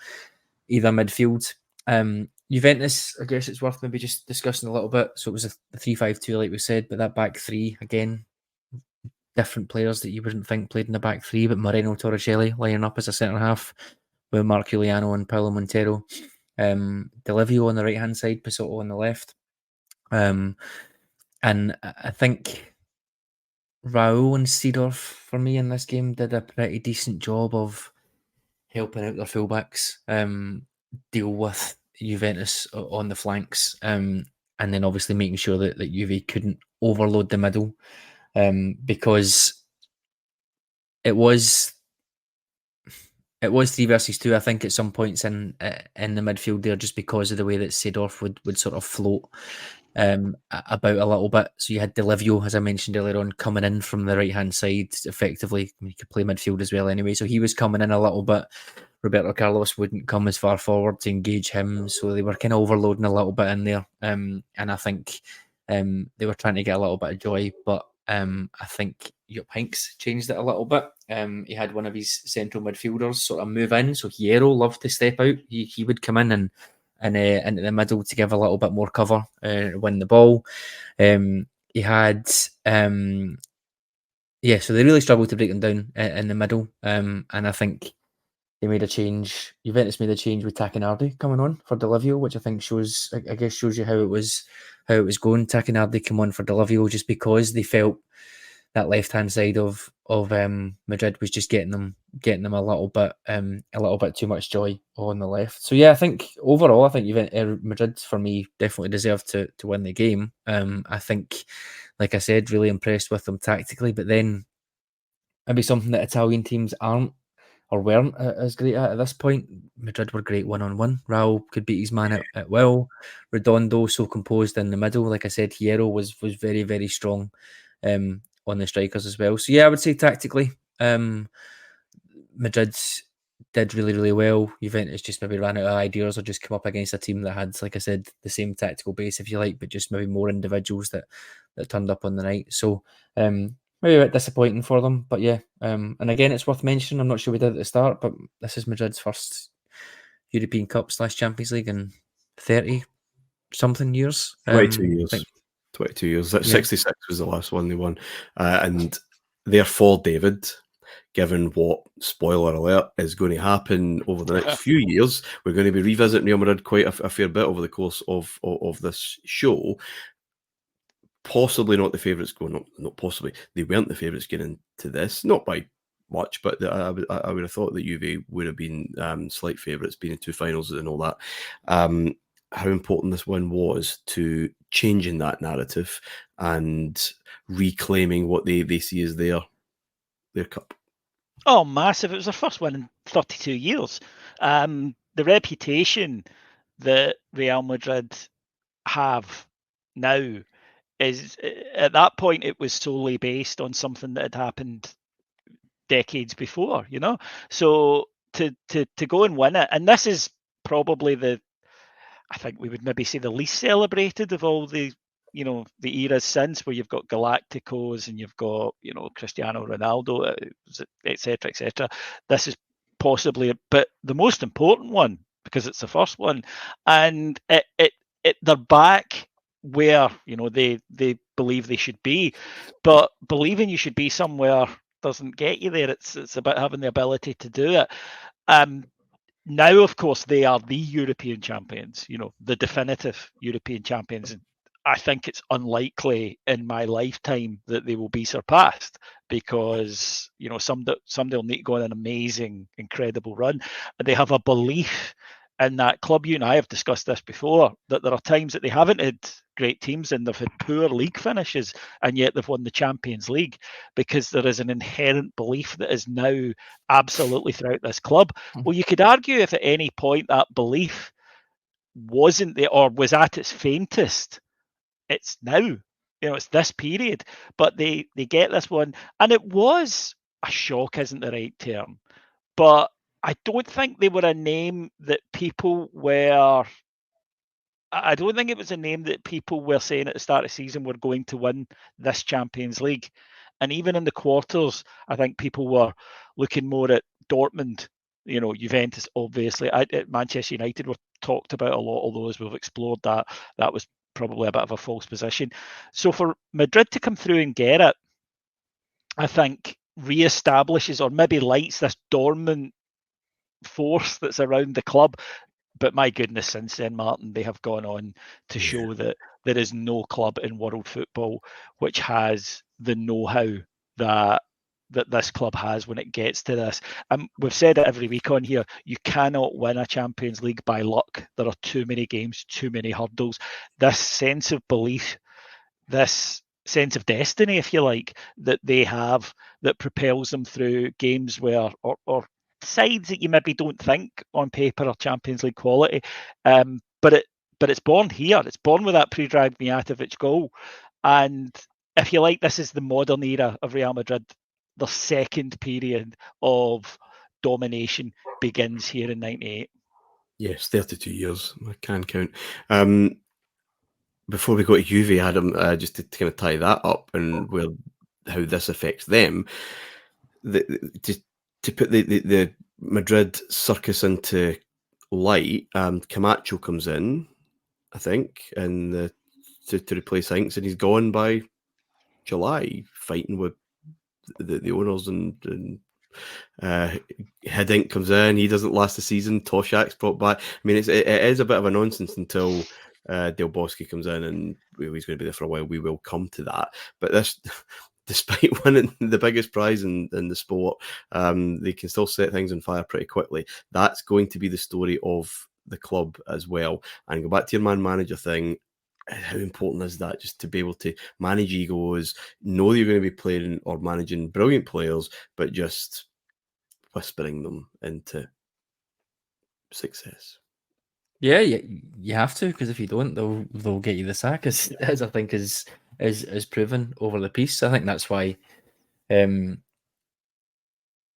midfield. Juventus, I guess it's worth maybe just discussing a little bit. So it was a 3-5-2, like we said, but that back three, again, different players that you wouldn't think played in the back three, but Moreno Torricelli lining up as a centre half with Mark Giuliano and Paolo Montero. Delivio on the right hand side, Pisotto on the left. And I think Raul and Seedorf, for me in this game, did a pretty decent job of helping out their fullbacks, deal with Juventus on the flanks, and then obviously making sure that Juve couldn't overload the middle, because it was 3 versus 2, I think, at some points in the midfield there, just because of the way that Seedorf would sort of float about a little bit. So you had Delivio, as I mentioned earlier on, coming in from the right-hand side effectively. I mean, he could play midfield as well anyway, so he was coming in a little bit. Roberto Carlos wouldn't come as far forward to engage him, so they were kind of overloading a little bit in there. And I think they were trying to get a little bit of joy, but I think Jupp Heynckes changed it a little bit. He had one of his central midfielders sort of move in, so Hierro loved to step out. He would come in and into the middle to give a little bit more cover, win the ball. He had, so they really struggled to break them down in the middle. And I think they made a change. Juventus made a change with Tacchinardi coming on for Delivio, which I think shows you how it was going. Tacchinardi came on for Delivio just because they felt that left hand side of Madrid was just getting them a little bit too much joy on the left. So yeah, I think overall, Madrid for me definitely deserved to win the game. I think, like I said, really impressed with them tactically, but then maybe something that Italian teams aren't or weren't as great at this point. Madrid were great one-on-one. Raul could beat his man at will. Redondo so composed in the middle. Like I said, Hierro was very, very strong on the strikers as well. So yeah, I would say tactically, Madrid did really, really well. Juventus just maybe ran out of ideas or just come up against a team that had, like I said, the same tactical base, if you like, but just maybe more individuals that turned up on the night. So maybe a bit disappointing for them, but yeah. And again, it's worth mentioning, I'm not sure we did at the start, but this is Madrid's first European Cup / Champions League in 30-something years. 22 years. 22 years. 66 was the last one they won. And therefore, David, given what, spoiler alert, is going to happen over the next few years, we're going to be revisiting Real Madrid quite a fair bit over the course of this show. Possibly not the favourites going, not possibly. They weren't the favourites getting into this, not by much, but I would have thought that Juve would have been slight favourites, being in two finals and all that. How important this win was to changing that narrative and reclaiming what they see as their cup. Oh, massive. It was their first win in 32 years. The reputation that Real Madrid have now is, at that point, it was solely based on something that had happened decades before, So to go and win it, and this is probably I think we would maybe say the least celebrated of all the eras since, where you've got Galacticos and you've got Cristiano Ronaldo, etc., etc. This is possibly, but the most important one, because it's the first one, and they're back where they believe they should be, but believing you should be somewhere doesn't get you there. It's about having the ability to do it. Now, of course, they are the European champions, the definitive European champions. And I think it's unlikely in my lifetime that they will be surpassed, because, somebody will need to go on an amazing, incredible run. They have a belief in that club. You and I have discussed this before, that there are times that they haven't had great teams and they've had poor league finishes, and yet they've won the Champions League, because there is an inherent belief that is now absolutely throughout this club. Well, you could argue if at any point that belief wasn't there or was at its faintest, it's now, it's this period. But they get this one, and it was a shock, isn't the right term, but I don't think they were a name that people were. I don't think it was a name that people were saying at the start of the season we're going to win this Champions League. And even in the quarters, I think people were looking more at Dortmund, Juventus, obviously. Manchester United were talked about a lot, although as we've explored that was probably a bit of a false position. So for Madrid to come through and get it, I think reestablishes or maybe lights this dormant force that's around the club. But my goodness, since then, Martin, they have gone on to show that there is no club in world football which has the know-how that this club has when it gets to this. And we've said it every week on here, you cannot win a Champions League by luck. There are too many games, too many hurdles. This sense of belief, this sense of destiny, if you like, that they have, that propels them through games where, or sides that you maybe don't think on paper are Champions League quality, but but it's born here. It's born with that pre-dragged Mijatović goal. And if you like, this is the modern era of Real Madrid. The second period of domination begins here in 98. Yes, 32 years. I can count. Before we go to Juve, Adam, just to kind of tie that up and how this affects them, to put the Madrid circus into light, Camacho comes in, I think, and to replace Hinks, and he's gone by July, fighting with the owners, and Hiddink comes in, he doesn't last the season. Toshak's brought back. I mean, it is a bit of a nonsense until Del Bosque comes in, and he's going to be there for a while. We will come to that, but this. Despite winning the biggest prize in the sport, they can still set things on fire pretty quickly. That's going to be the story of the club as well. And go back to your man-manager thing. How important is that, just to be able to manage egos, know you're going to be playing or managing brilliant players, but just whispering them into success? Yeah, you have to, because if you don't, they'll get you the sack, as I think is proven over the piece. I think that's why maybe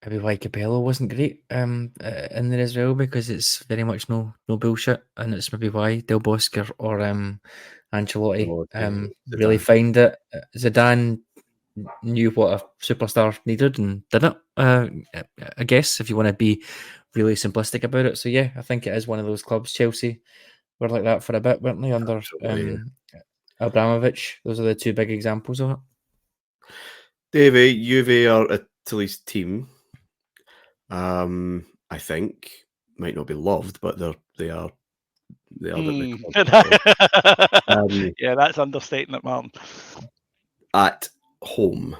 why Capello wasn't great in there as well, because it's very much no bullshit, and it's maybe why Del Bosque or Ancelotti really find it. Zidane knew what a superstar needed and did it, I guess, if you want to be really simplistic about it. So yeah, I think it is one of those clubs. Chelsea were like that for a bit, weren't they, under Abramovich? Those are the two big examples of it. Davey, Juve are Italy's team. I think might not be loved, but they are the yeah, that's understating it, Martin. At home,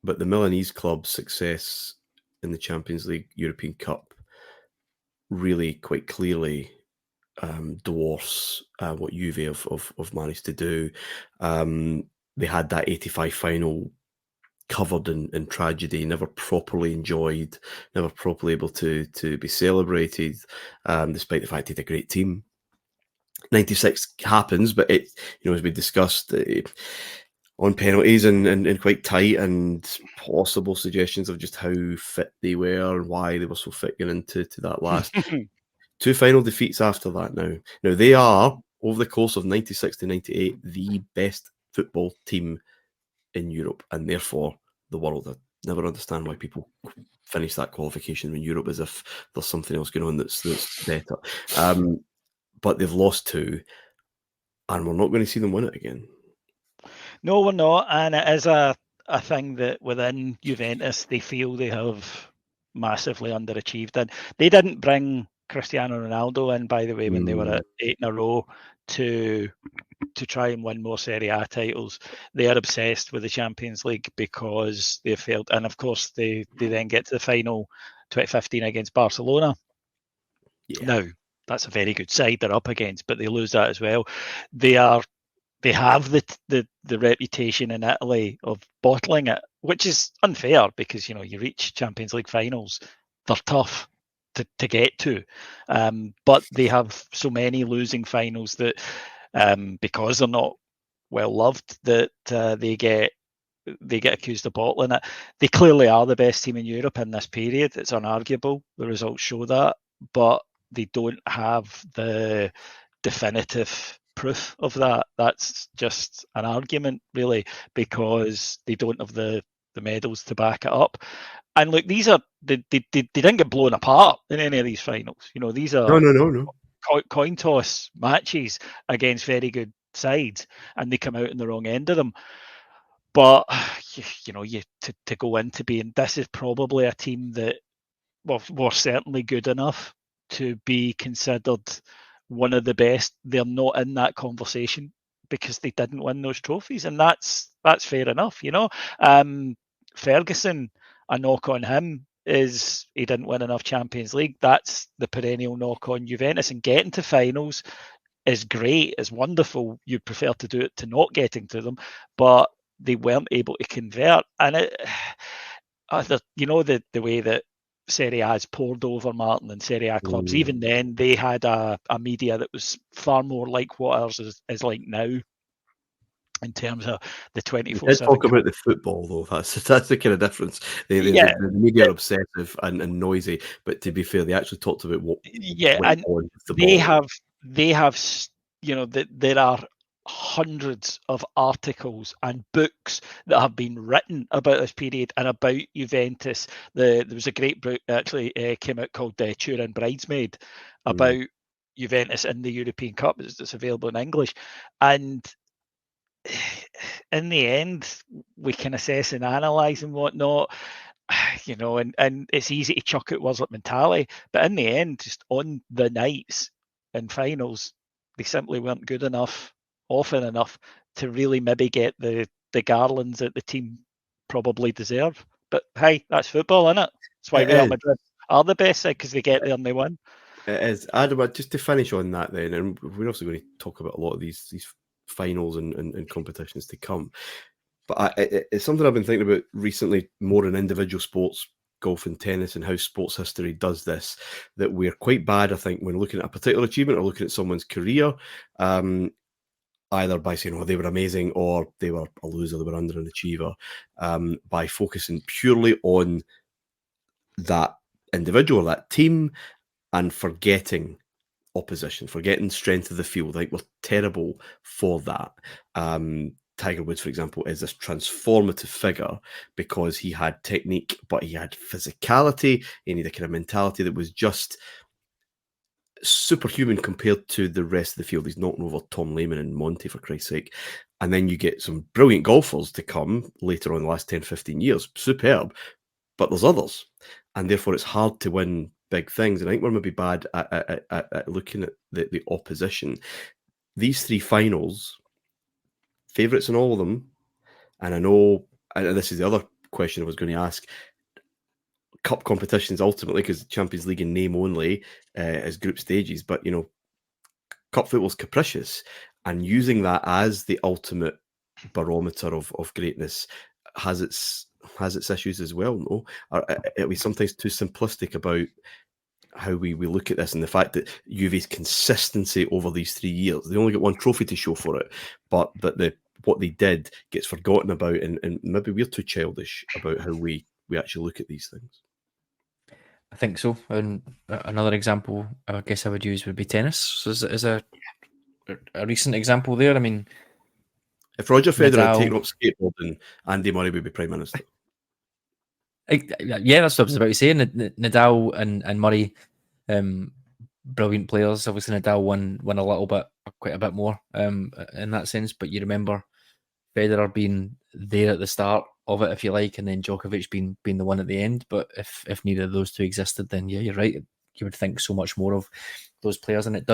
but the Milanese club's success in the Champions League, European Cup, really quite clearly dwarfs what Juve have managed to do. They had that 85 final covered in tragedy, never properly enjoyed, never properly able to be celebrated, despite the fact they had a great team. 96 happens, but it, as we discussed, on penalties and quite tight, and possible suggestions of just how fit they were and why they were so fit going into that last two final defeats after that. Now they are, over the course of 96 to 98, the best football team in Europe, and therefore the world. I never understand why people finish that qualification in Europe as if there's something else going on that's better. But they've lost two, and we're not going to see them win it again. No, we're not, and it is a thing that within Juventus they feel they have massively underachieved. And they didn't bring Cristiano Ronaldo in, by the way, when they were at 8 in a row to try and win more Serie A titles. They are obsessed with the Champions League because they failed, and of course they then get to the final 2015 against Barcelona. Yeah. Now that's a very good side they're up against, but they lose that as well. They have the reputation in Italy of bottling it, which is unfair because you reach Champions League finals, they're tough to get to, but they have so many losing finals that because they're not well loved, that they get accused of bottling it. They clearly are the best team in Europe in this period. It's unarguable. The results show that, but they don't have the definitive proof of that. That's just an argument, really, because they don't have the medals to back it up. And look, these are they didn't get blown apart in any of these finals. These are no coin toss matches against very good sides, and they come out in the wrong end of them. But to go into being, this is probably a team that were certainly good enough to be considered one of the best. They're not in that conversation because they didn't win those trophies, and that's fair enough. Ferguson, a knock on him is he didn't win enough Champions League. That's the perennial knock on Juventus, and getting to finals is great, is wonderful. You'd prefer to do it to not getting to them, but they weren't able to convert. And the way that Serie A's poured over Martin and Serie A clubs. Even then, they had a media that was far more like what ours is like now, in terms of the 24/7. Let's talk about the football, though. That's the kind of difference. The media are obsessive and noisy, but to be fair, they actually talked about what went on with the ball. They have, there are hundreds of articles and books that have been written about this period and about Juventus. There was a great book actually came out called Turin Bridesmaid about Juventus in the European Cup. It's available in English, and in the end, we can assess and analyse and whatnot, and it's easy to chuck out words like mentality, but in the end, just on the nights and finals, they simply weren't good enough, often enough, to really maybe get the garlands that the team probably deserve. But hey, that's football, isn't it? That's why Real Madrid are the best side, because they get there and they win. It is. Adam, just to finish on that then, and we're also going to talk about a lot of these finals and competitions to come. But it's something I've been thinking about recently, more in individual sports, golf and tennis, and how sports history does this, that we're quite bad, I think, when looking at a particular achievement or looking at someone's career, either by saying, they were amazing, or they were a loser, they were under an achiever, by focusing purely on that individual, that team, and forgetting opposition, forgetting strength of the field. Like, we're terrible for that. Tiger Woods, for example, is this transformative figure because he had technique, but he had physicality, and he had a kind of mentality that was just superhuman compared to the rest of the field. He's knocking over Tom Lehman and Monty, for Christ's sake. And then you get some brilliant golfers to come later on, the last 10, 15 years. Superb. But there's others. And therefore, it's hard to win big things. And I think we're maybe bad at looking at the opposition. These three finals, favourites in all of them, and I know, and this is the other question I was going to ask, cup competitions ultimately, because Champions League in name only as group stages, but cup football's capricious, and using that as the ultimate barometer of greatness has its issues as well. No, are we sometimes too simplistic about how we look at this, and the fact that Juve's consistency over these 3 years, they only got one trophy to show for it, but what they did gets forgotten about, and maybe we're too childish about how we actually look at these things. I think so. And another example I guess I would use would be tennis as a recent example there. I mean, if Roger Federer had taken up skateboarding, Andy Murray would be Prime Minister. Yeah, that's what I was about to say. Nadal and Murray, brilliant players. Obviously, Nadal won a little bit, quite a bit more in that sense. But you remember Federer being there at the start of it, if you like, and then Djokovic being the one at the end. But if neither of those two existed, then yeah, you're right. You would think so much more of those players, and it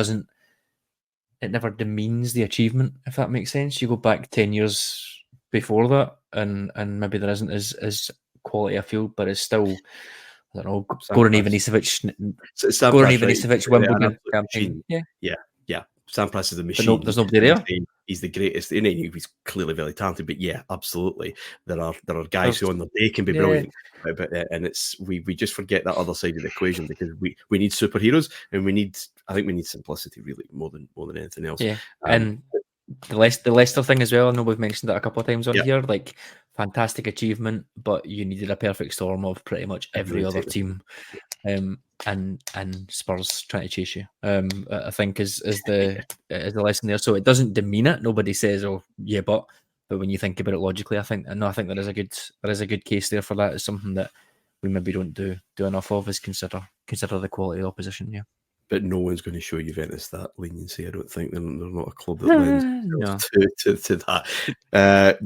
never demeans the achievement, if that makes sense. You go back 10 years before that, and maybe there isn't as quality a field, but it's still, I don't know, Goran Ivanisevic Wimbledon campaign. Yeah. Sampras is a machine. There's nobody there. He's the greatest. He's clearly very talented, but yeah, absolutely, there are guys who on the day can be brilliant, but and it's we just forget that other side of the equation, because we need superheroes, and I think we need simplicity really more than anything else. Yeah, and the Leicester thing as well. I know we've mentioned that a couple of times on here. Like, fantastic achievement, but you needed a perfect storm of pretty much every other team, and Spurs trying to chase you. I think is the lesson there. So it doesn't demean it. Nobody says, "Oh, yeah," but when you think about it logically, I think there is a good case there for that. It's something that we maybe don't do enough of, is consider the quality of the opposition. Yeah. But no one's going to show Juventus that leniency. I don't think they're not a club that lends to that.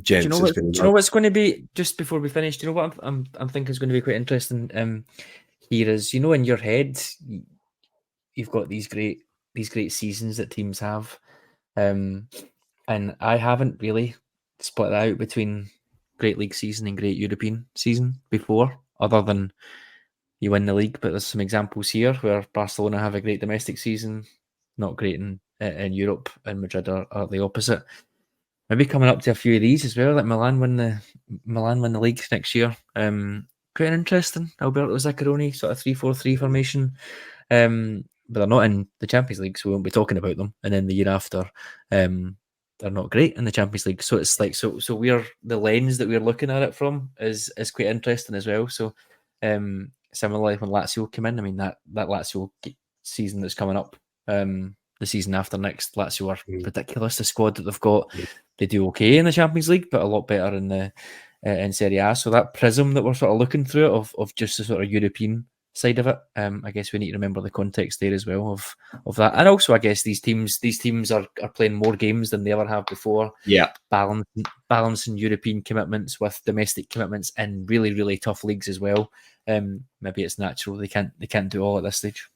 Gents, do you know what's going to be, just before we finish? Do you know what I'm thinking is going to be quite interesting? Here is, in your head, you've got these great seasons that teams have, and I haven't really split that out between great league season and great European season before, other than you win the league. But there's some examples here where Barcelona have a great domestic season, not great in Europe, and Madrid are the opposite. Maybe coming up to a few of these as well, like Milan win the league next year. quite interesting. Alberto Zaccheroni, sort of 3-4-3 formation. But they're not in the Champions League, so we won't be talking about them. And then the year after, they're not great in the Champions League. So it's like so we're the lens that we're looking at it from is quite interesting as well. So similarly when Lazio came in, I mean that Lazio season that's coming up, the season after next, Lazio are ridiculous. The squad that they've got, they do okay in the Champions League, but a lot better in the in Serie A. So that prism that we're sort of looking through it of just the sort of European side of it, I guess we need to remember the context there as well of that. And also I guess these teams are playing more games than they ever have before. Yeah. Balancing European commitments with domestic commitments in really, really tough leagues as well. Maybe it's natural they can't do all at this stage.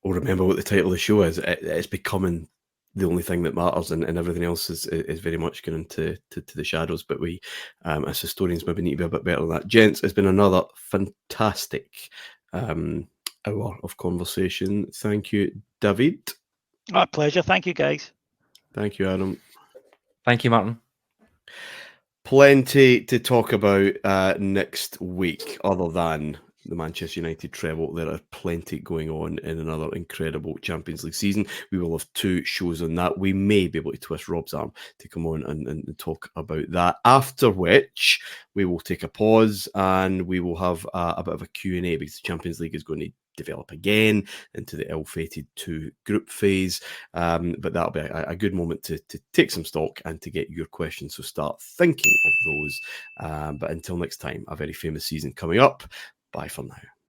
Well, remember what the title of the show is. It's becoming the only thing that matters, and everything else is very much going into the shadows. But we, as historians, maybe need to be a bit better than that. Gents, it's been another fantastic hour of conversation. Thank you, David. My pleasure. Thank you, guys. Thank you, Adam. Thank you, Martin. Plenty to talk about next week, other than the Manchester United treble. There are plenty going on in another incredible Champions League season. We will have 2 shows on that. We may be able to twist Rob's arm to come on and talk about that, after which we will take a pause and we will have a bit of a Q&A, because the Champions League is going to develop again into the ill-fated 2 group phase, but that'll be a good moment to take some stock and to get your questions, so start thinking of those. But until next time, a very famous season coming up. Bye for now.